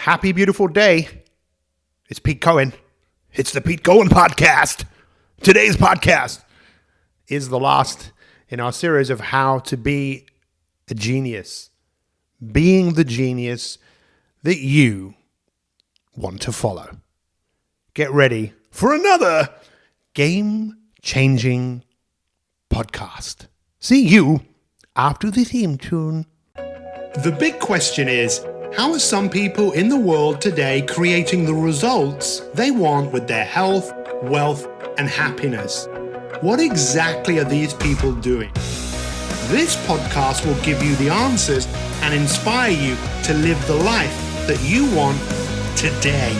Happy, beautiful day. It's Pete Cohen. It's the Pete Cohen podcast. Today's podcast is the last in our series of how to be a genius. Being the genius that you want to follow. Get ready for another game-changing podcast. See you after the theme tune. The big question is, how are some people in the world today creating the results they want with their health, wealth, and happiness? What exactly are these people doing? This podcast will give you the answers and inspire you to live the life that you want today.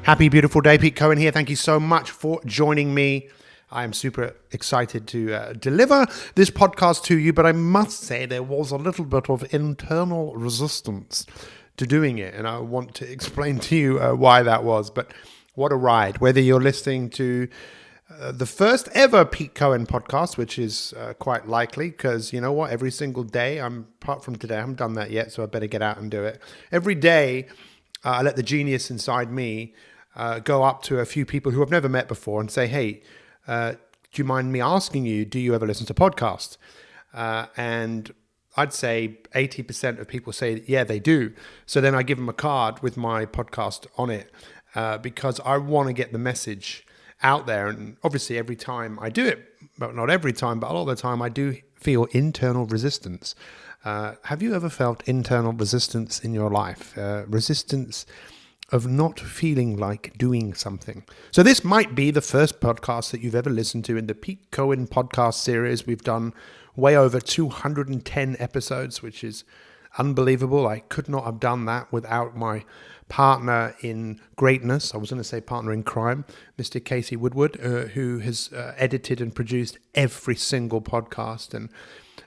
Happy, beautiful day. Pete Cohen here. Thank you so much for joining me. I am super excited to deliver this podcast to you, but I must say there was a little bit of internal resistance to doing it, and I want to explain to you why that was. But what a ride. Whether you're listening to the first ever Pete Cohen podcast, which is quite likely, because you know what? Every single day, apart from today, I haven't done that yet, so I better get out and do it. Every day, I let the genius inside me go up to a few people who I've never met before and say, hey, do you mind me asking you, do you ever listen to podcasts? And I'd say 80% of people say, yeah, they do. So then I give them a card with my podcast on it because I want to get the message out there. And obviously every time I do it, but not every time, but a lot of the time I do feel internal resistance. Have you ever felt internal resistance in your life? Resistance of not feeling like doing something. So this might be the first podcast that you've ever listened to in the Pete Cohen podcast series. We've done way over 210 episodes, which is unbelievable. I could not have done that without my partner in greatness. I was going to say partner in crime, Mr. Casey Woodward, who has edited and produced every single podcast. And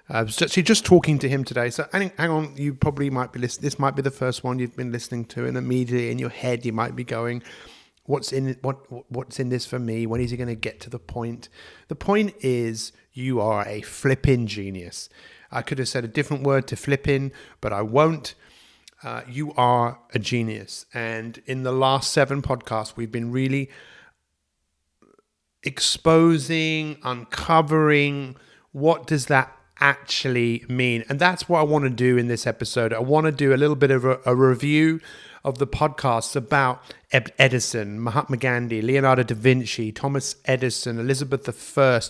I was just talking to him today. So hang on, you probably might be listening. This might be the first one you've been listening to, and immediately in your head you might be going, "What's in it? What's in this for me? When is he going to get to the point?" The point is, you are a flipping genius. I could have said a different word to flipping, but I won't. You are a genius, and in the last 7 podcasts, we've been really exposing, uncovering what does that actually mean. And that's what I want to do in this episode. I want to do a little bit of a review of the podcasts about Edison, Mahatma Gandhi, Leonardo da Vinci, Thomas Edison, Elizabeth I,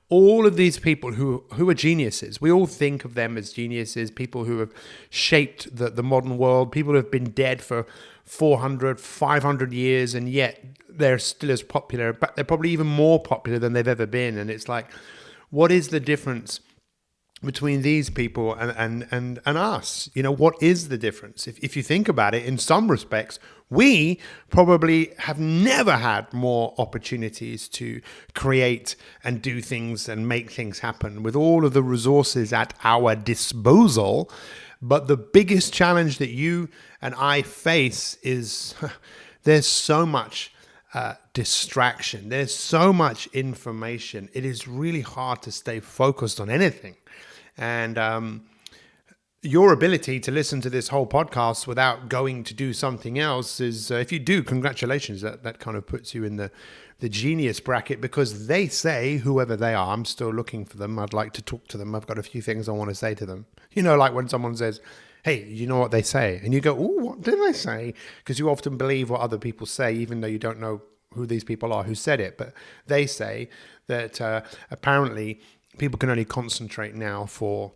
all of these people who are geniuses. We all think of them as geniuses, people who have shaped the modern world, people who have been dead for 400, 500 years, and yet they're still as popular, but they're probably even more popular than they've ever been. And it's like, what is the difference between these people and us? You know, what is the difference? If you think about it, in some respects, we probably have never had more opportunities to create and do things and make things happen with all of the resources at our disposal. But the biggest challenge that you and I face is there's so much distraction. There's so much information. It is really hard to stay focused on anything. And your ability to listen to this whole podcast without going to do something else is, if you do, congratulations. That kind of puts you in the genius bracket, because they say, whoever they are, I'm still looking for them. I'd like to talk to them. I've got a few things I want to say to them. You know, like when someone says, hey, you know what they say? And you go, oh, what did they say? Because you often believe what other people say, even though you don't know who these people are who said it. But they say that apparently people can only concentrate now for,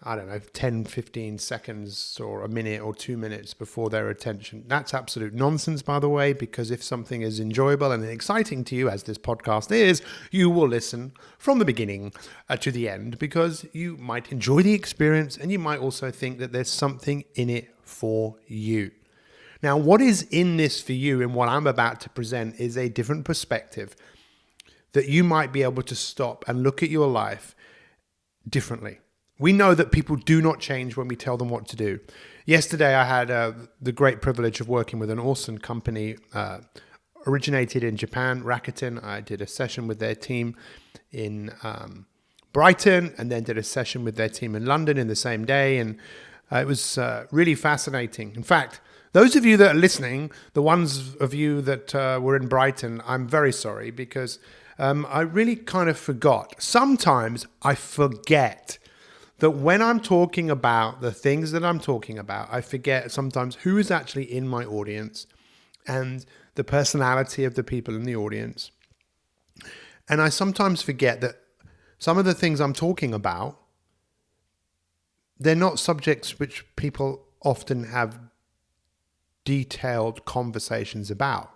I don't know, 10, 15 seconds or a minute or 2 minutes before their attention. That's absolute nonsense, by the way, because if something is enjoyable and exciting to you, as this podcast is, you will listen from the beginning to the end, because you might enjoy the experience and you might also think that there's something in it for you. Now, what is in this for you and what I'm about to present is a different perspective that you might be able to stop and look at your life differently. We know that people do not change when we tell them what to do. Yesterday, I had the great privilege of working with an awesome company, originated in Japan, Rakuten. I did a session with their team in Brighton, and then did a session with their team in London in the same day. And It was really fascinating. In fact, those of you that are listening, the ones of you that were in Brighton, I'm very sorry because I really kind of forgot. Sometimes I forget that when I'm talking about the things that I'm talking about, I forget sometimes who is actually in my audience and the personality of the people in the audience. And I sometimes forget that some of the things I'm talking about, they're not subjects which people often have detailed conversations about.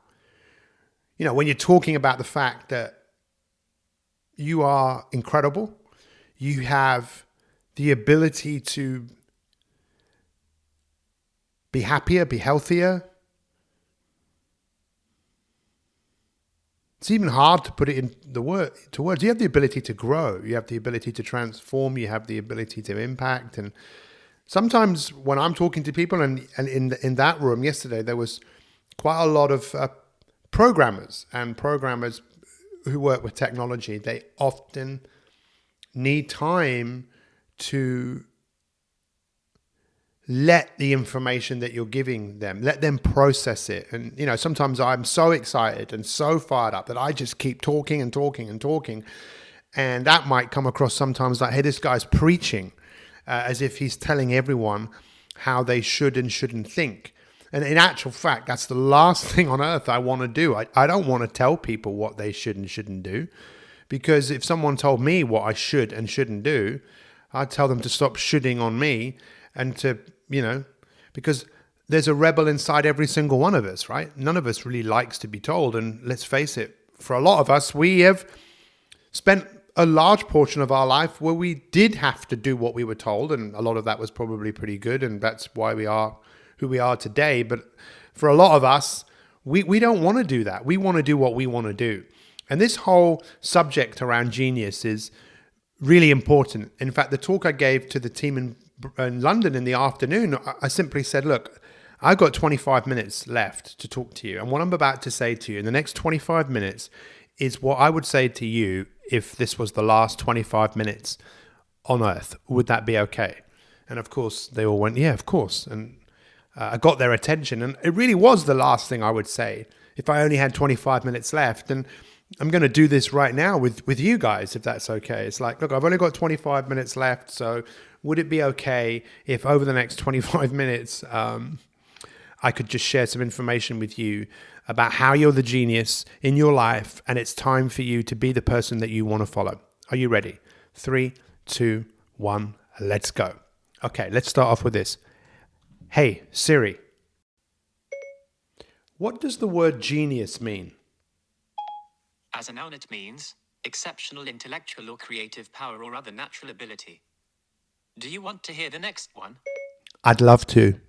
You know, when you're talking about the fact that you are incredible, you have the ability to be happier, be healthier. It's even hard to put it into words. You have the ability to grow. You have the ability to transform. You have the ability to impact. And sometimes when I'm talking to people, and in that room yesterday, there was quite a lot of programmers who work with technology. They often need time to let the information that you're giving them, let them process it. And, you know, sometimes I'm so excited and so fired up that I just keep talking and talking and talking. And that might come across sometimes like, hey, this guy's preaching, as if he's telling everyone how they should and shouldn't think. And in actual fact, that's the last thing on earth I want to do. I don't want to tell people what they should and shouldn't do. Because if someone told me what I should and shouldn't do, I'd tell them to stop shooting on me and to, you know, because there's a rebel inside every single one of us, right? None of us really likes to be told. And let's face it, for a lot of us, we have spent a large portion of our life where we did have to do what we were told. And a lot of that was probably pretty good. And that's why we are who we are today. But for a lot of us, we don't want to do that. We want to do what we want to do. And this whole subject around genius is really important. In fact, the talk I gave to the team in London in the afternoon, I simply said, look, I've got 25 minutes left to talk to you. And what I'm about to say to you in the next 25 minutes is what I would say to you if this was the last 25 minutes on Earth. Would that be okay? And of course, they all went, yeah, of course. And I got their attention. And it really was the last thing I would say if I only had 25 minutes left. And I'm going to do this right now with you guys, if that's okay. It's like, look, I've only got 25 minutes left. So would it be okay if over the next 25 minutes, I could just share some information with you about how you're the genius in your life and it's time for you to be the person that you want to follow? Are you ready? 3, 2, 1, let's go. Okay, let's start off with this. Hey, Siri, what does the word genius mean? As a noun, it means exceptional intellectual or creative power or other natural ability. Do you want to hear the next one? I'd love to.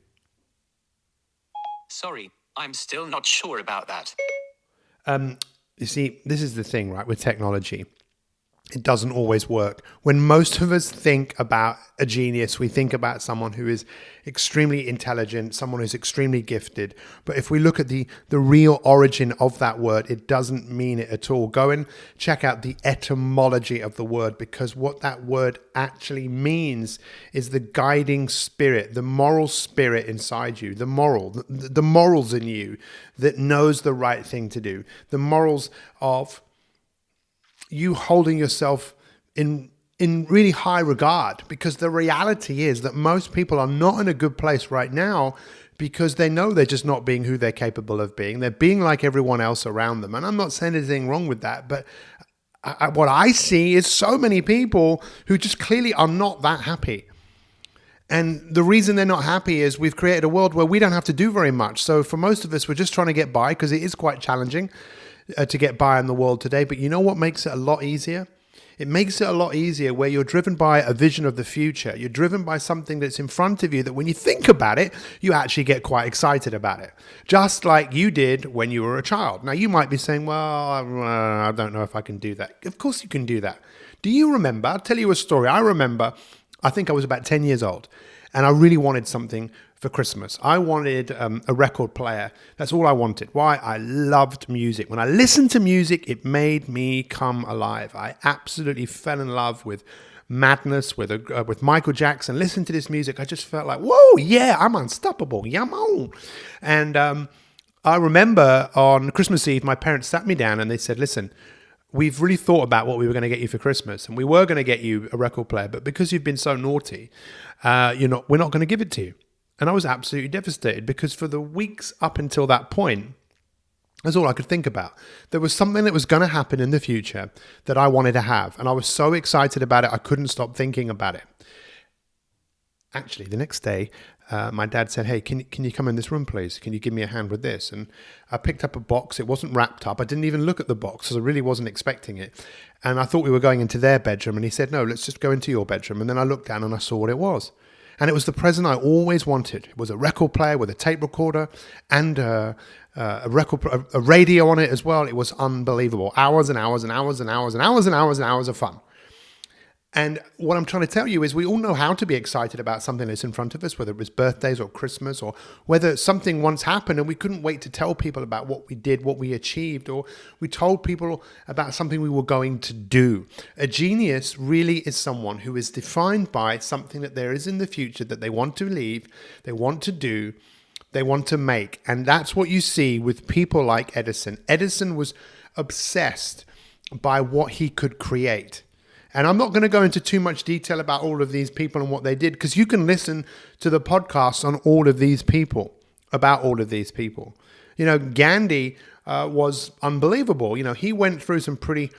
Sorry, I'm still not sure about that. You see, this is the thing, right, with technology. It doesn't always work. When most of us think about a genius, we think about someone who is extremely intelligent, someone who's extremely gifted. But if we look at the real origin of that word, it doesn't mean it at all. Go and check out the etymology of the word, because what that word actually means is the guiding spirit, the moral spirit inside you, the morals in you that knows the right thing to do, the morals of you holding yourself in really high regard, because the reality is that most people are not in a good place right now because they know they're just not being who they're capable of being. They're being like everyone else around them. And I'm not saying anything wrong with that, but what I see is so many people who just clearly are not that happy. And the reason they're not happy is we've created a world where we don't have to do very much. So for most of us, we're just trying to get by, because it is quite challenging to get by in the world today. But you know what makes it a lot easier? It makes it a lot easier where you're driven by a vision of the future. You're driven by something that's in front of you that when you think about it, you actually get quite excited about it. Just like you did when you were a child. Now, you might be saying, well, I don't know if I can do that. Of course you can do that. Do you remember? I'll tell you a story. I think I was about 10 years old, and I really wanted something for Christmas. I wanted a record player. That's all I wanted. Why? I loved music. When I listened to music, it made me come alive. I absolutely fell in love with madness with Michael Jackson, listening to this music, I just felt like, whoa, yeah, I'm unstoppable. Yeah, I'm on. And I remember on Christmas Eve, my parents sat me down and they said, listen, we've really thought about what we were going to get you for Christmas, and we were going to get you a record player, but because you've been so naughty, we're not going to give it to you. And I was absolutely devastated because for the weeks up until that point, that's all I could think about. There was something that was going to happen in the future that I wanted to have, and I was so excited about it, I couldn't stop thinking about it. Actually, the next day, my dad said, hey, can you come in this room, please? Can you give me a hand with this? And I picked up a box. It wasn't wrapped up. I didn't even look at the box because I really wasn't expecting it. And I thought we were going into their bedroom. And he said, no, let's just go into your bedroom. And then I looked down and I saw what it was. And it was the present I always wanted. It was a record player with a tape recorder and a radio on it as well. It was unbelievable. Hours and hours and hours and hours and hours and hours and hours of fun. And what I'm trying to tell you is we all know how to be excited about something that's in front of us, whether it was birthdays or Christmas, or whether something once happened and we couldn't wait to tell people about what we did, what we achieved, or we told people about something we were going to do. A genius really is someone who is defined by something that there is in the future that they want to leave, they want to do, they want to make. And that's what you see with people like Edison. Edison was obsessed by what he could create. And I'm not going to go into too much detail about all of these people and what they did, because you can listen to the podcasts on all of these people, about all of these people. You know, Gandhi was unbelievable. You know, he went through some pretty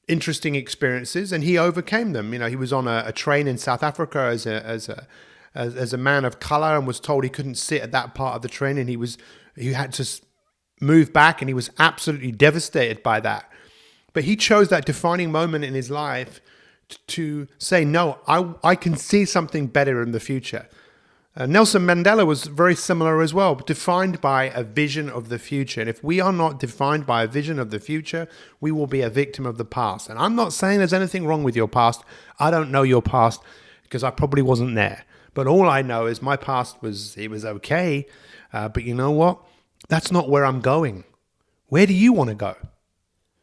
interesting experiences and he overcame them. You know, he was on a train in South Africa as a man of color and was told he couldn't sit at that part of the train, and he had to move back, and he was absolutely devastated by that. But he chose that defining moment in his life to say, no, I can see something better in the future. Nelson Mandela was very similar as well, defined by a vision of the future. And if we are not defined by a vision of the future, we will be a victim of the past. And I'm not saying there's anything wrong with your past. I don't know your past because I probably wasn't there. But all I know is my past was okay. But you know what? That's not where I'm going. Where do you want to go?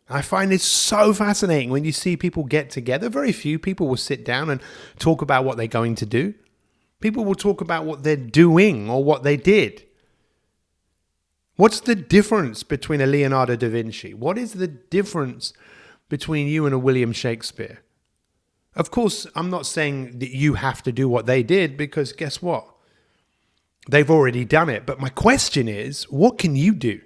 I find it so fascinating when you see people get together. Very few people will sit down and talk about what they're going to do. People will talk about what they're doing or what they did. What's the difference between a Leonardo da Vinci? What is the difference between you and a William Shakespeare? Of course, I'm not saying that you have to do what they did, because guess what? They've already done it. But my question is, what can you do?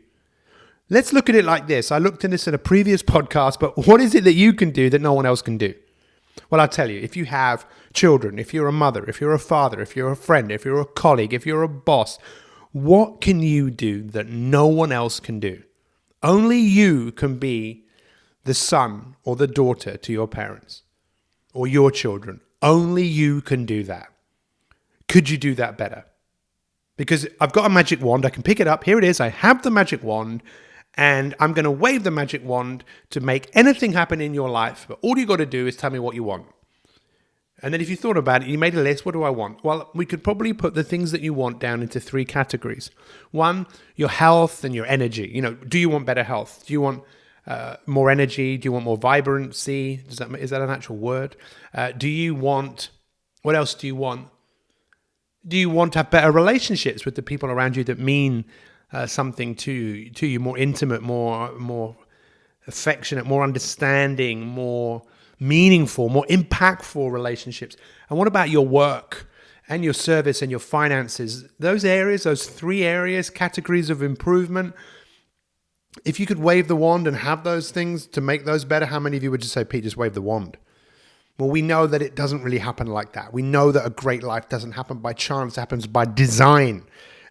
Let's look at it like this. I looked at this in a previous podcast, but what is it that you can do that no one else can do? Well, I'll tell you, if you have children, if you're a mother, if you're a father, if you're a friend, if you're a colleague, if you're a boss, what can you do that no one else can do? Only you can be the son or the daughter to your parents or your children. Only you can do that. Could you do that better? Because I've got a magic wand. I can pick it up. Here it is. I have the magic wand. And I'm going to wave the magic wand to make anything happen in your life. But all you got to do is tell me what you want. And then if you thought about it, you made a list. What do I want? Well, we could probably put the things that you want down into 3 categories. 1, your health and your energy. You know, do you want better health? Do you want more energy? Do you want more vibrancy? Is that an actual word? Do you want, what else do you want? Do you want to have better relationships with the people around you that mean something to you, more intimate, more affectionate, more understanding, more meaningful, more impactful relationships? And what about your work and your service and your finances? Those areas, those 3 areas, categories of improvement. If you could wave the wand and have those things to make those better, how many of you would just say, Pete, just wave the wand? Well, we know that it doesn't really happen like that. We know that a great life doesn't happen by chance, it happens by design.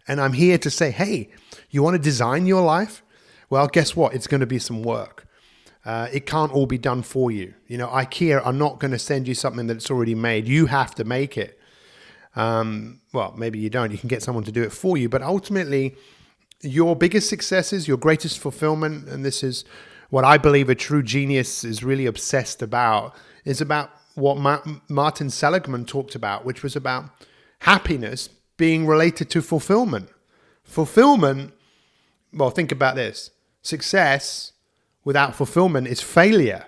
And I'm here to say, hey, you want to design your life? Well, guess what? It's going to be some work. It can't all be done for you. You know, IKEA are not going to send you something that's already made. You have to make it. Well, maybe you don't. You can get someone to do it for you. But ultimately, your biggest successes, your greatest fulfillment, and this is what I believe a true genius is really obsessed about, is about what Martin Seligman talked about, which was about happiness being related to fulfillment. Fulfillment, well, think about this. Success without fulfillment is failure.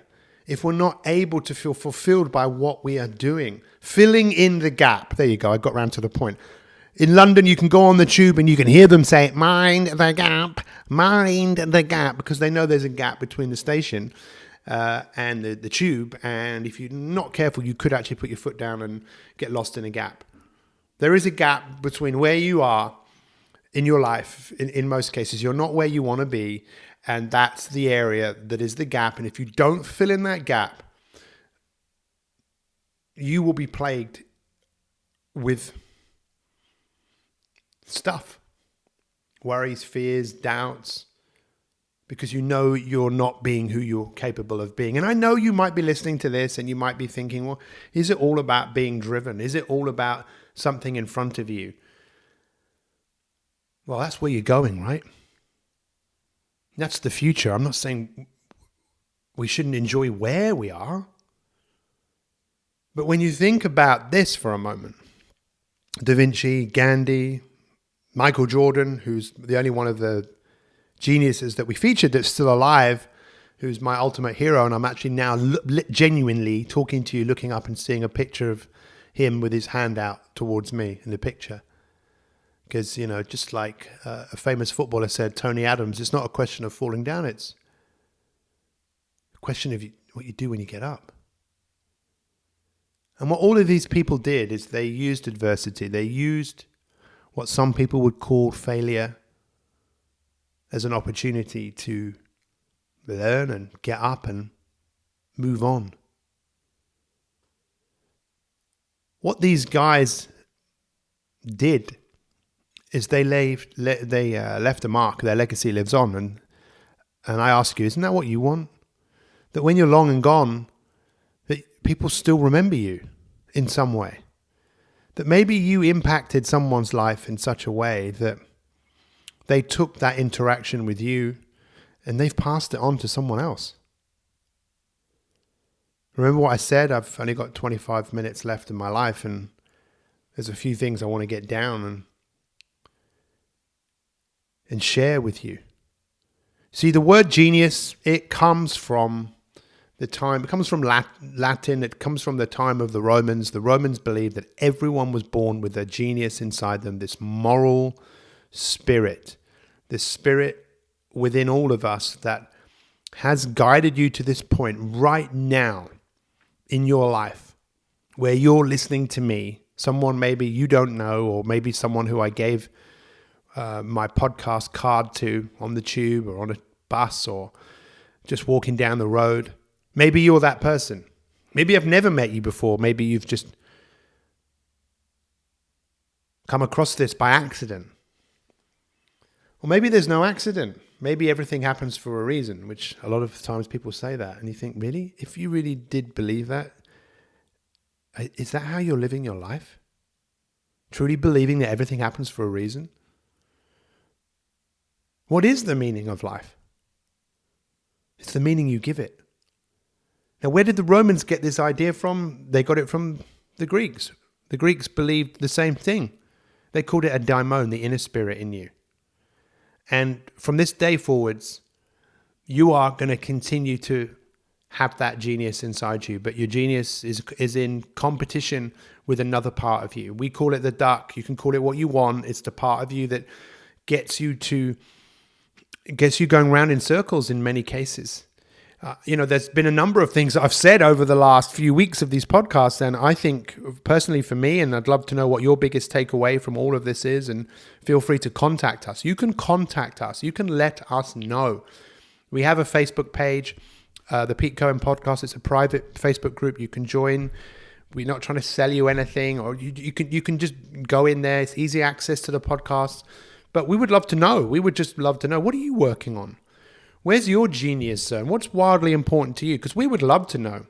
if we're not able to feel fulfilled by what we are doing. Filling in the gap. There you go. I got round to the point. In London, you can go on the tube and you can hear them say, mind the gap, because they know there's a gap between the station and the tube. And if you're not careful, you could actually put your foot down and get lost in a gap. There is a gap between where you are in your life. In most cases, you're not where you want to be. And that's the area that is the gap. And if you don't fill in that gap, you will be plagued with stuff, worries, fears, doubts, because you know you're not being who you're capable of being. And I know you might be listening to this and you might be thinking, well, is it all about being driven? Is it all about something in front of you? Well, that's where you're going, right? That's the future. I'm not saying we shouldn't enjoy where we are. But when you think about this for a moment, Da Vinci, Gandhi, Michael Jordan, who's the only one of the geniuses that we featured that's still alive, who's my ultimate hero, and I'm actually now genuinely talking to you, looking up and seeing a picture of him with his hand out towards me in the picture. Because, you know, just like a famous footballer said, Tony Adams, it's not a question of falling down, it's a question of what you do when you get up. And what all of these people did is they used adversity. They used what some people would call failure as an opportunity to learn and get up and move on. What these guys did is they left a mark. Their legacy lives on. And I ask you, isn't that what you want? That when you're long and gone, that people still remember you in some way. That maybe you impacted someone's life in such a way that they took that interaction with you and they've passed it on to someone else. Remember what I said? I've only got 25 minutes left in my life and there's a few things I want to get down and share with you. See, the word genius, it comes from Latin, it comes from the time of the Romans. The Romans believed that everyone was born with a genius inside them, this moral spirit, this spirit within all of us that has guided you to this point right now in your life where you're listening to me, someone maybe you don't know, or maybe someone who I gave my podcast card to on the tube or on a bus or just walking down the road. Maybe you're that person. Maybe I've never met you before. Maybe you've just come across this by accident. Or maybe there's no accident. Maybe everything happens for a reason, which a lot of times people say that. And you think, really? If you really did believe that, is that how you're living your life? Truly believing that everything happens for a reason? What is the meaning of life? It's the meaning you give it. Now, where did the Romans get this idea from? They got it from the Greeks. The Greeks believed the same thing. They called it a daimon, the inner spirit in you. And from this day forwards, you are going to continue to have that genius inside you, but your genius is in competition with another part of you. We call it the duck. You can call it what you want. It's the part of you that gets you going round in circles in many cases. There's been a number of things that I've said over the last few weeks of these podcasts, and I think personally for me, and I'd love to know what your biggest takeaway from all of this is, and feel free to contact us. You can contact us. You can let us know. We have a Facebook page, the Pete Cohen Podcast. It's a private Facebook group. You can join. We're not trying to sell you anything, or you can just go in there. It's easy access to the podcast. But we would love to know. We would just love to know, what are you working on? Where's your genius zone? What's wildly important to you? Because we would love to know.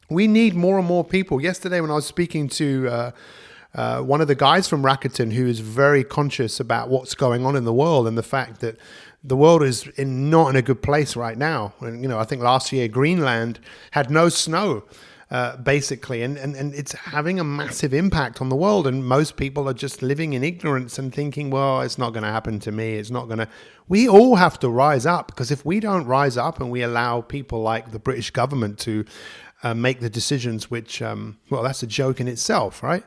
We need more and more people. Yesterday when I was speaking to one of the guys from Rakuten who is very conscious about what's going on in the world and the fact that the world is not in a good place right now. And, I think last year Greenland had no snow. basically. And it's having a massive impact on the world. And most people are just living in ignorance and thinking, well, it's not going to happen to me. It's not going to. We all have to rise up, because if we don't rise up and we allow people like the British government to make the decisions, which, well, that's a joke in itself, right?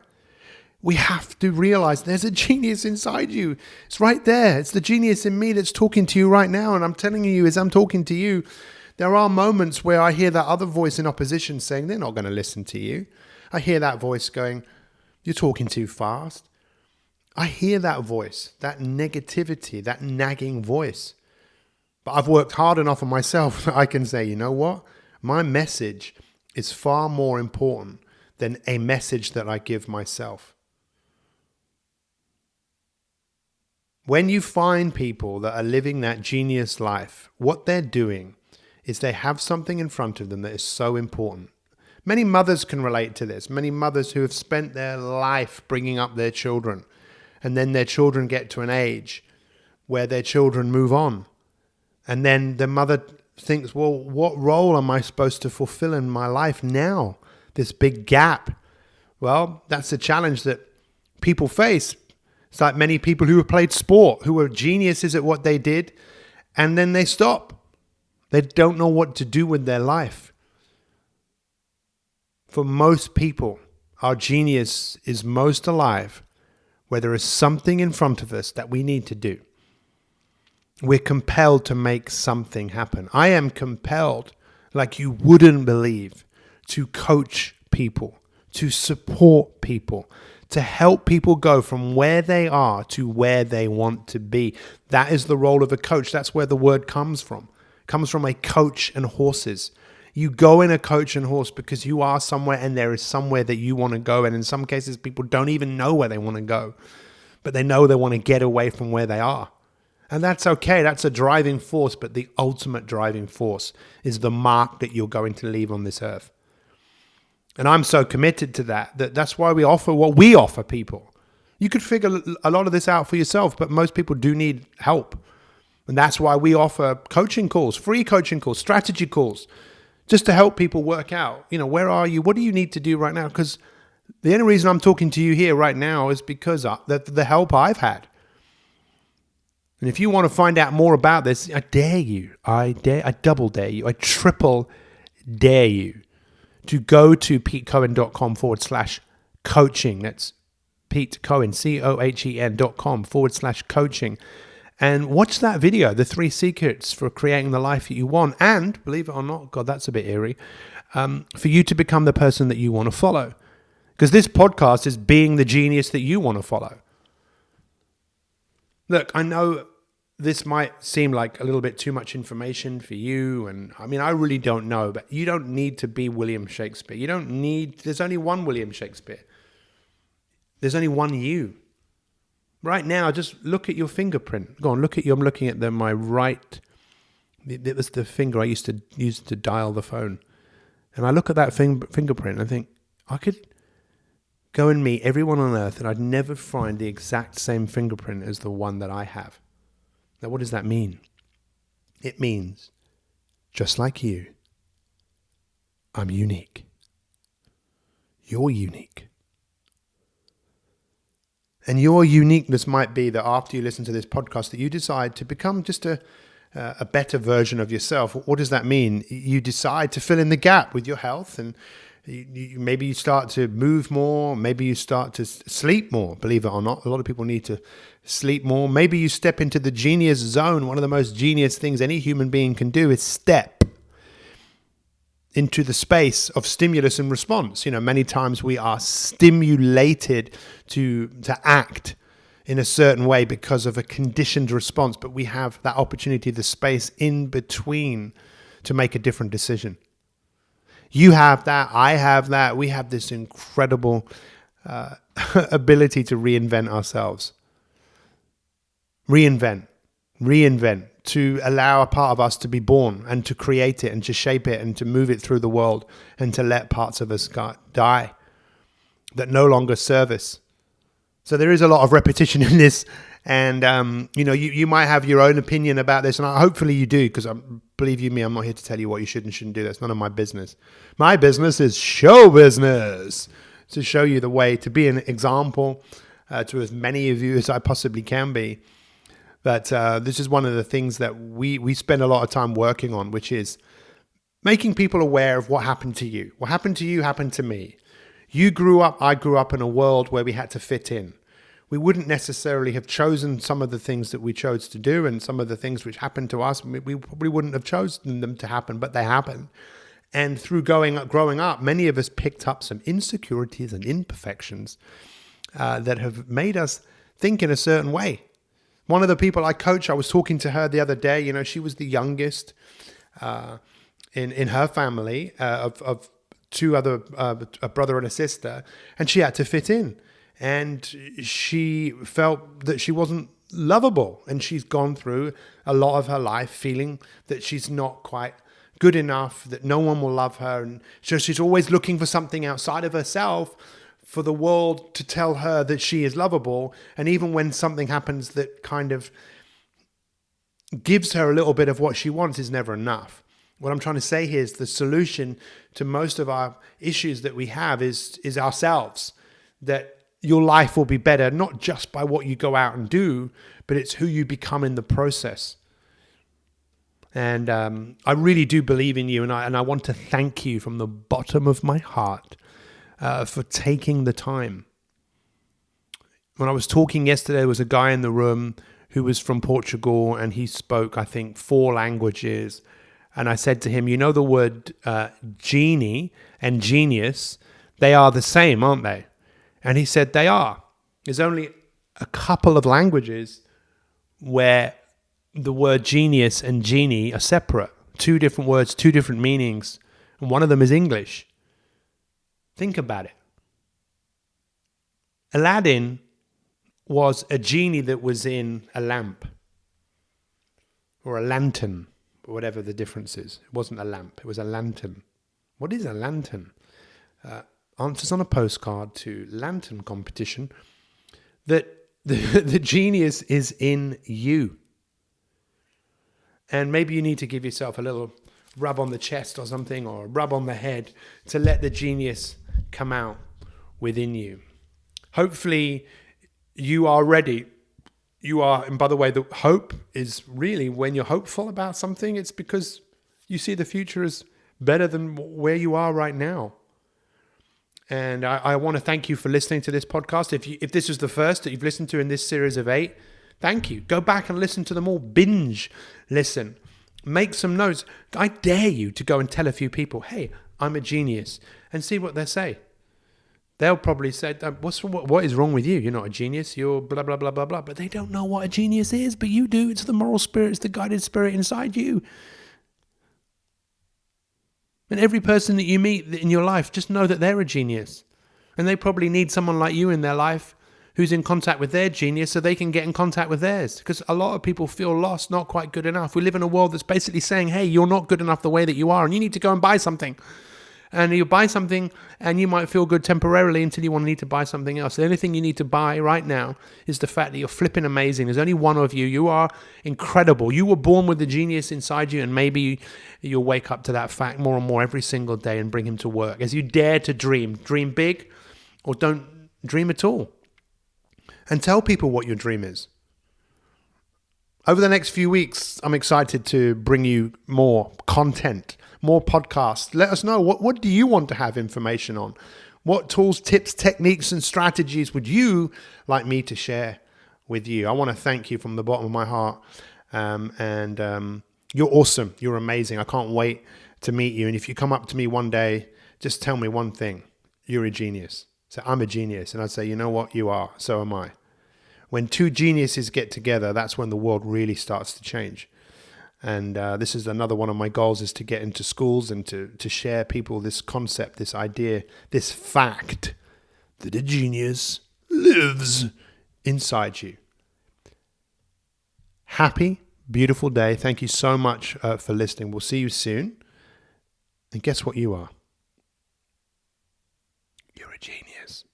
We have to realize there's a genius inside you. It's right there. It's the genius in me that's talking to you right now. And I'm telling you, as I'm talking to you, there are moments where I hear that other voice in opposition saying, they're not going to listen to you. I hear that voice going, you're talking too fast. I hear that voice, that negativity, that nagging voice. But I've worked hard enough on myself that I can say, you know what? My message is far more important than a message that I give myself. When you find people that are living that genius life, what they're doing is they have something in front of them that is so important. Many mothers can relate to this. Many mothers who have spent their life bringing up their children, and then their children get to an age where their children move on. And then the mother thinks, well, what role am I supposed to fulfill in my life now? This big gap. Well, that's a challenge that people face. It's like many people who have played sport, who are geniuses at what they did, and then they stop. They don't know what to do with their life. For most people, our genius is most alive where there is something in front of us that we need to do. We're compelled to make something happen. I am compelled, like you wouldn't believe, to coach people, to support people, to help people go from where they are to where they want to be. That is the role of a coach. That's where the word comes from. It comes from a coach and horses. You go in a coach and horse because you are somewhere and there is somewhere that you want to go. And in some cases, people don't even know where they want to go, but they know they want to get away from where they are. And that's okay. That's a driving force. But the ultimate driving force is the mark that you're going to leave on this earth. And I'm so committed to that's why we offer what we offer people. You could figure a lot of this out for yourself, but most people do need help. And that's why we offer coaching calls, free coaching calls, strategy calls, just to help people work out, where are you? What do you need to do right now? Because the only reason I'm talking to you here right now is because of the help I've had. And if you want to find out more about this, I dare you. I double dare you. I triple dare you to go to petecohen.com/coaching. That's Pete Cohen, COHEN.com/coaching. And watch that video, the 3 secrets for creating the life that you want. And believe it or not, God, that's a bit eerie, for you to become the person that you want to follow. Because this podcast is being the genius that you want to follow. Look, I know this might seem like a little bit too much information for you. And I mean, I really don't know, but you don't need to be William Shakespeare. There's only one William Shakespeare. There's only one you. Right now, just look at your fingerprint. Go on, look at you. I'm looking at my right. It was the finger I used to use to dial the phone. And I look at that fingerprint and I think, I could go and meet everyone on earth and I'd never find the exact same fingerprint as the one that I have. Now, what does that mean? It means, just like you, I'm unique. You're unique. And your uniqueness might be that after you listen to this podcast, that you decide to become just a better version of yourself. What does that mean? You decide to fill in the gap with your health, and maybe you start to move more. Maybe you start to sleep more, believe it or not. A lot of people need to sleep more. Maybe you step into the genius zone. One of the most genius things any human being can do is step into the space of stimulus and response. Many times we are stimulated to act in a certain way because of a conditioned response, but we have that opportunity, the space in between, to make a different decision. You have that, I have that. We have this incredible ability to reinvent ourselves. Reinvent, to allow a part of us to be born and to create it and to shape it and to move it through the world and to let parts of us die that no longer serve us. So there is a lot of repetition in this, and you might have your own opinion about this, and hopefully you do, because believe you me, I'm not here to tell you what you should and shouldn't do. That's none of my business. My business is show business, to show you the way, to be an example to as many of you as I possibly can be. But this is one of the things that we spend a lot of time working on, which is making people aware of what happened to you. What happened to you happened to me. I grew up in a world where we had to fit in. We wouldn't necessarily have chosen some of the things that we chose to do, and some of the things which happened to us, we probably wouldn't have chosen them to happen, but they happened. And through growing up, many of us picked up some insecurities and imperfections that have made us think in a certain way. One of the people I coach, I was talking to her the other day. She was the youngest in her family of two other, a brother and a sister, and she had to fit in. And she felt that she wasn't lovable, and she's gone through a lot of her life feeling that she's not quite good enough, that no one will love her, and so she's always looking for something outside of herself for the world to tell her that she is lovable. And even when something happens that kind of gives her a little bit of what she wants, is never enough. What I'm trying to say here is the solution to most of our issues that we have is ourselves. That your life will be better, not just by what you go out and do, but it's who you become in the process. And I really do believe in you, and I want to thank you from the bottom of my heart for taking the time. When I was talking yesterday, there was a guy in the room who was from Portugal, and he spoke, I think, 4 languages. And I said to him, the word genie and genius, they are the same, aren't they? And he said they are. There's only a couple of languages where the word genius and genie are separate. 2 different words, 2 different meanings. And one of them is English. Think about it. Aladdin was a genie that was in a lamp. Or a lantern. Whatever the difference is. It wasn't a lamp. It was a lantern. What is a lantern? Answers on a postcard to lantern competition. That the genius is in you. And maybe you need to give yourself a little rub on the chest or something, or a rub on the head, to let the genius come out within you. Hopefully you are ready. And by the way, the hope is really, when you're hopeful about something, it's because you see the future as better than where you are right now. And I want to thank you for listening to this podcast. If this is the first that you've listened to in this series of 8, thank you. Go back and listen to them all. Binge listen. Make some notes. I dare you to go and tell a few people, hey, I'm a genius, and see what they say. They'll probably say, what is wrong with you? You're not a genius. You're blah, blah, blah, blah, blah. But they don't know what a genius is, but you do. It's the moral spirit. It's the guided spirit inside you. And every person that you meet in your life, just know that they're a genius. And they probably need someone like you in their life who's in contact with their genius so they can get in contact with theirs. Because a lot of people feel lost, not quite good enough. We live in a world that's basically saying, hey, you're not good enough the way that you are, and you need to go and buy something. And you buy something, and you might feel good temporarily until you need to buy something else. The only thing you need to buy right now is the fact that you're flipping amazing. There's only one of you. You are incredible. You were born with the genius inside you, and maybe you'll wake up to that fact more and more every single day and bring him to work. As you dare to dream. Dream big, or don't dream at all. And tell people what your dream is. Over the next few weeks, I'm excited to bring you more content, more podcasts. Let us know, what do you want to have information on? What tools, tips, techniques, and strategies would you like me to share with you? I want to thank you from the bottom of my heart. You're awesome. You're amazing. I can't wait to meet you. And if you come up to me one day, just tell me one thing. You're a genius. So I'm a genius. And I'd say, you know what? You are. So am I. When 2 geniuses get together, that's when the world really starts to change. And this is another one of my goals, is to get into schools and to share people this concept, this idea, this fact that a genius lives inside you. Happy, beautiful day. Thank you so much for listening. We'll see you soon. And guess what you are? You're a genius.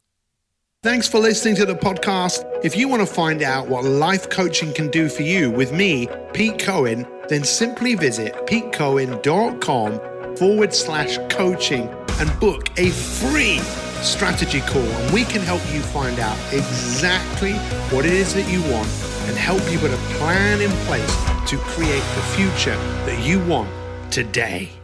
Thanks for listening to the podcast. If you want to find out what life coaching can do for you with me, Pete Cohen, then simply visit petecohen.com/coaching and book a free strategy call, and we can help you find out exactly what it is that you want and help you put a plan in place to create the future that you want today.